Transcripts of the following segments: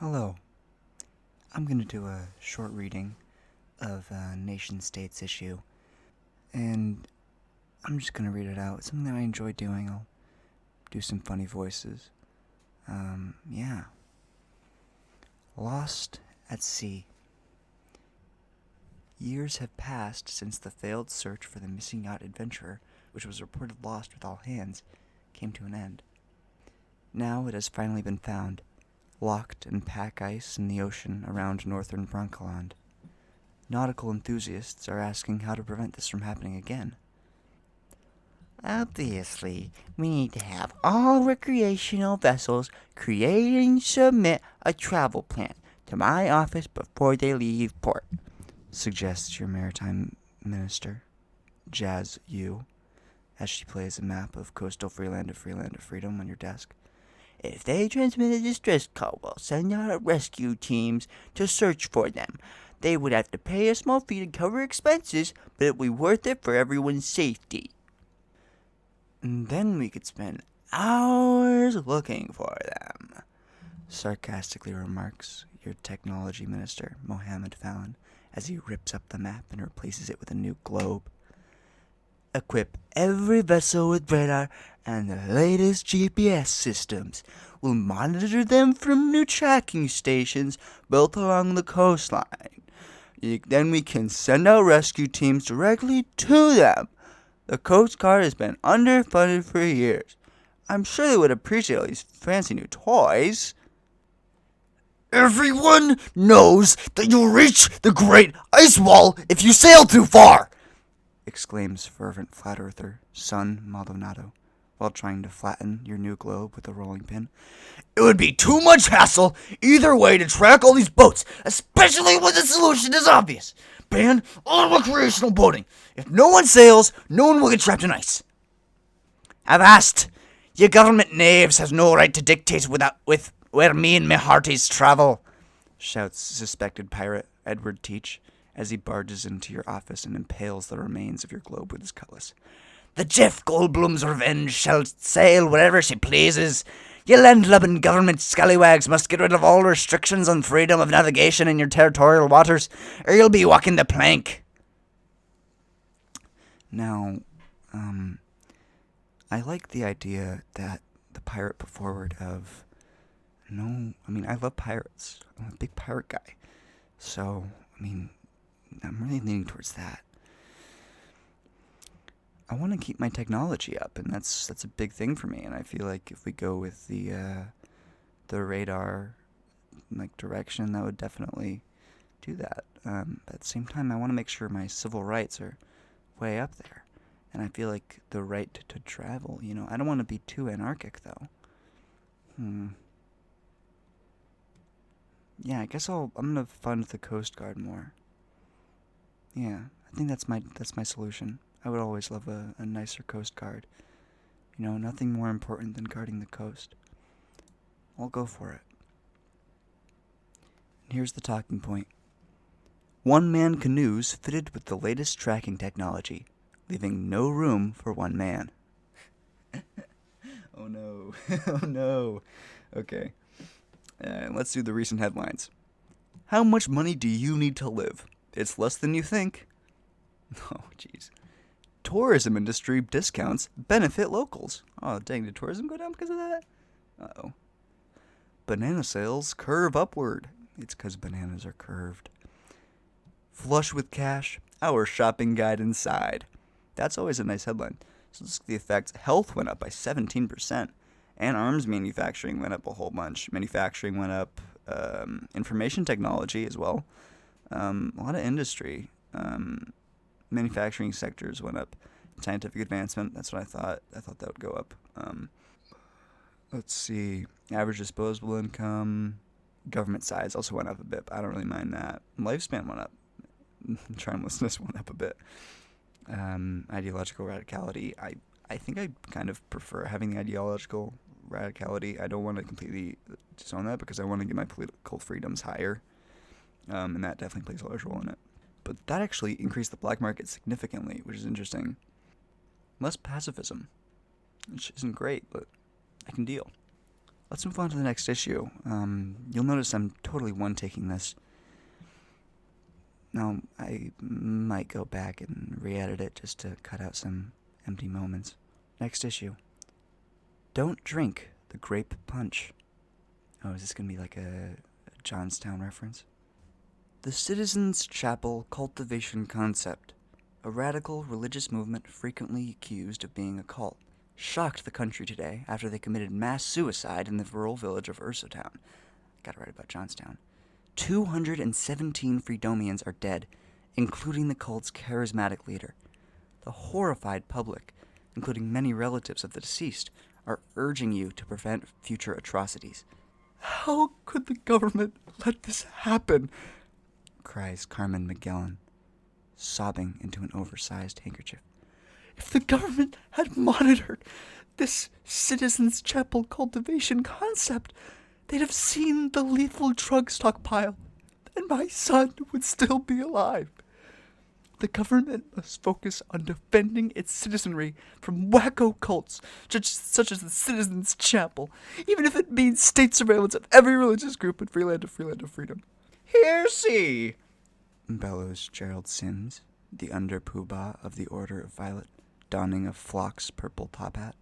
Hello. I'm going to do a short reading of a Nation States issue, and I'm just going to read it out. It's something that I enjoy doing. I'll do some funny voices. Yeah. Lost at Sea. Years have passed since the failed search for the missing yacht Adventurer, which was reported lost with all hands, came to an end. Now it has finally been found, locked in pack ice in the ocean around northern Broncoland. Nautical enthusiasts are asking how to prevent this from happening again. Obviously, we need to have all recreational vessels create and submit a travel plan to my office before they leave port, Suggests your maritime minister, Jazz Yu, as she plays a map of coastal Freeland of Freedom on your desk. If they transmit a distress call, we'll send out rescue teams to search for them. They would have to pay a small fee to cover expenses, but it would be worth it for everyone's safety. And then we could spend hours looking for them, sarcastically remarks your technology minister, Mohammed Fallon, as he rips up the map and replaces it with a new globe. Equip every vessel with radar and the latest GPS systems. We'll monitor them from new tracking stations built along the coastline. Then we can send out rescue teams directly to them. The Coast Guard has been underfunded for years. I'm sure they would appreciate all these fancy new toys. Everyone knows that you'll reach the Great Ice Wall if you sail too far, exclaims fervent flat earther, son Maldonado, while trying to flatten your new globe with a rolling pin. It would be too much hassle either way to track all these boats, especially when the solution is obvious. Ban all recreational boating. If no one sails, no one will get trapped in ice. Avast! Your government knaves has no right to dictate with where me and my hearties travel, shouts suspected pirate Edward Teach as he barges into your office and impales the remains of your globe with his cutlass. The Jeff Goldblum's Revenge shall sail wherever she pleases. You land-lubbing government scallywags must get rid of all restrictions on freedom of navigation in your territorial waters, or you'll be walking the plank. Now, I like the idea that the pirate put forward of, I love pirates. I'm a big pirate guy. So, I'm really leaning towards that. I want to keep my technology up, and that's a big thing for me. And I feel like if we go with the radar direction, that would definitely do that. But at the same time, I want to make sure my civil rights are way up there, and I feel like the right to travel. I don't want to be too anarchic though. Yeah, I guess I'm gonna fund the Coast Guard more. Yeah, I think that's my solution. I would always love a nicer Coast Guard. Nothing more important than guarding the coast. I'll go for it. And here's the talking point. One-man canoes fitted with the latest tracking technology, leaving no room for one man. Oh no. Oh no. Okay. Let's do the recent headlines. How much money do you need to live? It's less than you think. Oh, jeez. Tourism industry discounts benefit locals. Oh, dang, did tourism go down because of that? Uh-oh. Banana sales curve upward. It's because bananas are curved. Flush with cash, our shopping guide inside. That's always a nice headline. So let's look at the effects. Health went up by 17%. And arms manufacturing went up a whole bunch. Manufacturing went up. Information technology as well. A lot of industry. Manufacturing sectors went up. Scientific advancement, that's what I thought. I thought that would go up. Let's see. Average disposable income. Government size also went up a bit, but I don't really mind that. Lifespan went up. Charmlessness went up a bit. Ideological radicality. I think I kind of prefer having the ideological radicality. I don't want to completely disown that because I want to get my political freedoms higher. And that definitely plays a large role in it. But that actually increased the black market significantly, which is interesting. Less pacifism, which isn't great, but I can deal. Let's move on to the next issue. You'll notice I'm totally one-taking this. Now, I might go back and re-edit it just to cut out some empty moments. Next issue. Don't drink the grape punch. Oh, is this going to be like a Johnstown reference? The Citizens Chapel cultivation concept, a radical religious movement frequently accused of being a cult, shocked the country today after they committed mass suicide in the rural village of Ursotown. Gotta write about Johnstown. 217 Freedomians are dead, including the cult's charismatic leader. The horrified public, including many relatives of the deceased, are urging you to prevent future atrocities. How could the government let this happen? Cries Carmen Magellan, sobbing into an oversized handkerchief. If the government had monitored this Citizens Chapel cultivation concept, they'd have seen the lethal drug stockpile, and my son would still be alive. The government must focus on defending its citizenry from wacko cults such as the Citizens Chapel, even if it means state surveillance of every religious group in Freeland of Freedom. Here see, bellows Gerald Sims, the under-poobah of the Order of Violet, donning a Phlox purple top hat.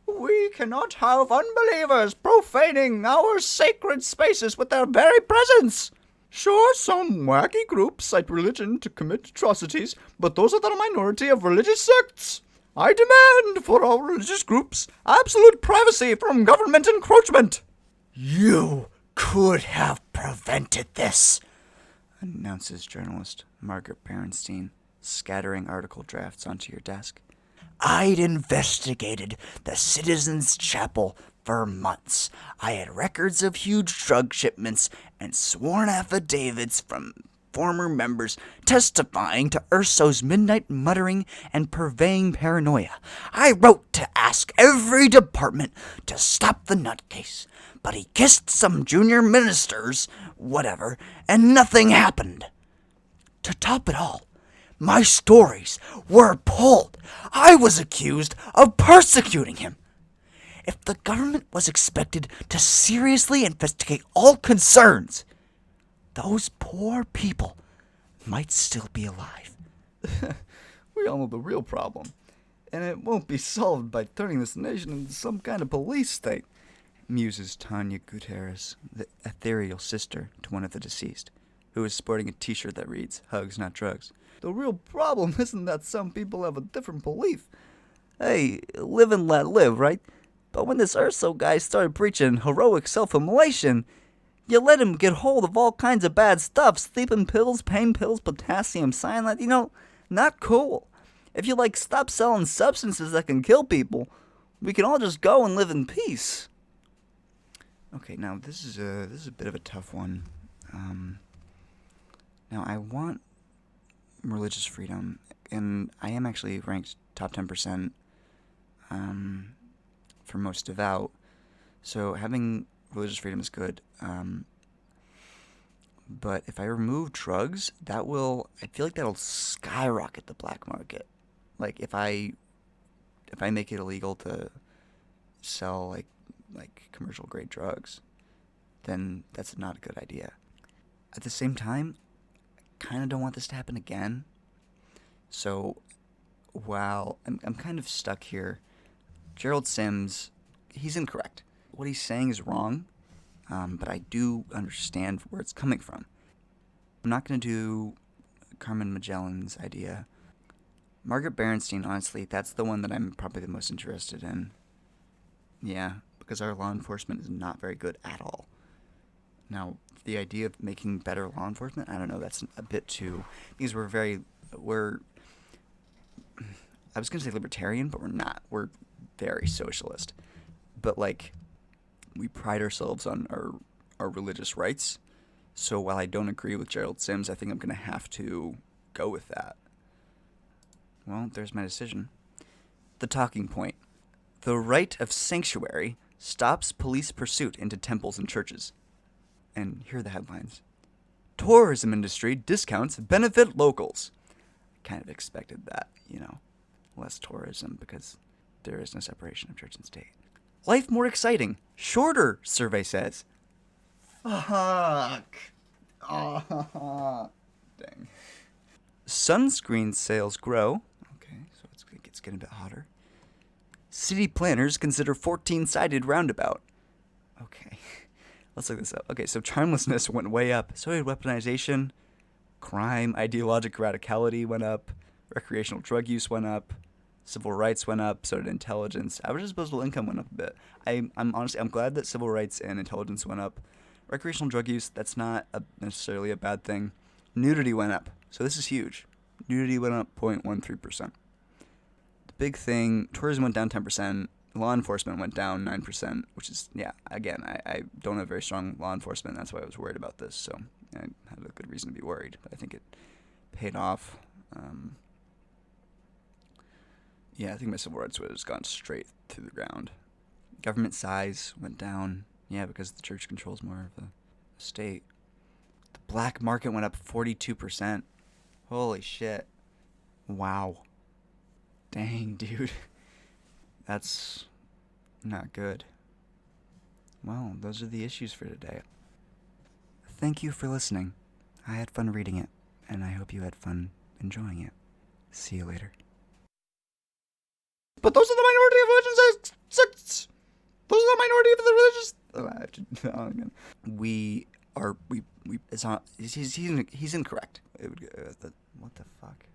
We cannot have unbelievers profaning our sacred spaces with their very presence. Sure, some wacky groups cite religion to commit atrocities, but those are the minority of religious sects. I demand for all religious groups absolute privacy from government encroachment. You could have prevented this, announces journalist Margaret Berenstein, scattering article drafts onto your desk. I'd investigated the Citizens Chapel for months. I had records of huge drug shipments and sworn affidavits from former members testifying to Urso's midnight muttering and purveying paranoia. I wrote to ask every department to stop the nutcase, but he kissed some junior ministers, whatever, and nothing happened. To top it all, my stories were pulled. I was accused of persecuting him. If the government was expected to seriously investigate all concerns, those poor people might still be alive. We all know the real problem, and it won't be solved by turning this nation into some kind of police state, muses Tanya Gutierrez, the ethereal sister to one of the deceased, who is sporting a t-shirt that reads, "Hugs, not drugs." The real problem isn't that some people have a different belief. Hey, live and let live, right? But when this Urso guy started preaching heroic self-immolation, you let him get hold of all kinds of bad stuff, sleeping pills, pain pills, potassium cyanide, not cool. If you stop selling substances that can kill people, we can all just go and live in peace. Okay, now this is a bit of a tough one. Now I want religious freedom, and I am actually ranked top 10% for most devout, so having religious freedom is good. But if I remove drugs, I feel like that'll skyrocket the black market. If I make it illegal to sell like commercial grade drugs, then that's not a good idea. At the same time, I kind of don't want this to happen again. So while I'm kind of stuck here, Gerald Sims, he's incorrect. What he's saying is wrong, but I do understand where it's coming from. I'm not going to do Carmen Magellan's idea. Margaret Berenstein, honestly, that's the one that I'm probably the most interested in. Yeah, because our law enforcement is not very good at all. Now, the idea of making better law enforcement, I don't know, that's a bit too... Because I was going to say libertarian, but we're not. We're very socialist. But, we pride ourselves on our religious rights. So while I don't agree with Gerald Sims, I think I'm going to have to go with that. Well, there's my decision. The talking point. The right of sanctuary stops police pursuit into temples and churches. And here are the headlines. Tourism industry discounts benefit locals. I kind of expected that, less tourism because there is no separation of church and state. Life more exciting. Shorter, survey says. Fuck. Dang. Sunscreen sales grow. Okay, so it's getting a bit hotter. City planners consider 14-sided roundabout. Okay, let's look this up. Okay, so charmlessness went way up. So did weaponization. Crime, ideological radicality went up. Recreational drug use went up. Civil rights went up. So did intelligence. Average disposable income went up a bit. I'm glad that civil rights and intelligence went up. Recreational drug use, that's not necessarily a bad thing. Nudity went up. So this is huge. Nudity went up 0.13%. The big thing, tourism went down 10%. Law enforcement went down 9%, which is, yeah, again, I don't have very strong law enforcement. That's why I was worried about this. So I had a good reason to be worried. But I think it paid off. Yeah, I think my civil rights would have gone straight through the ground. Government size went down. Yeah, because the church controls more of the state. The black market went up 42%. Holy shit. Wow. Dang, dude. That's not good. Well, those are the issues for today. Thank you for listening. I had fun reading it, and I hope you had fun enjoying it. See you later. But those are the minority of religions. Those are the minority of the religious. Oh, I have to do that on again. It's not. He's incorrect. What the fuck?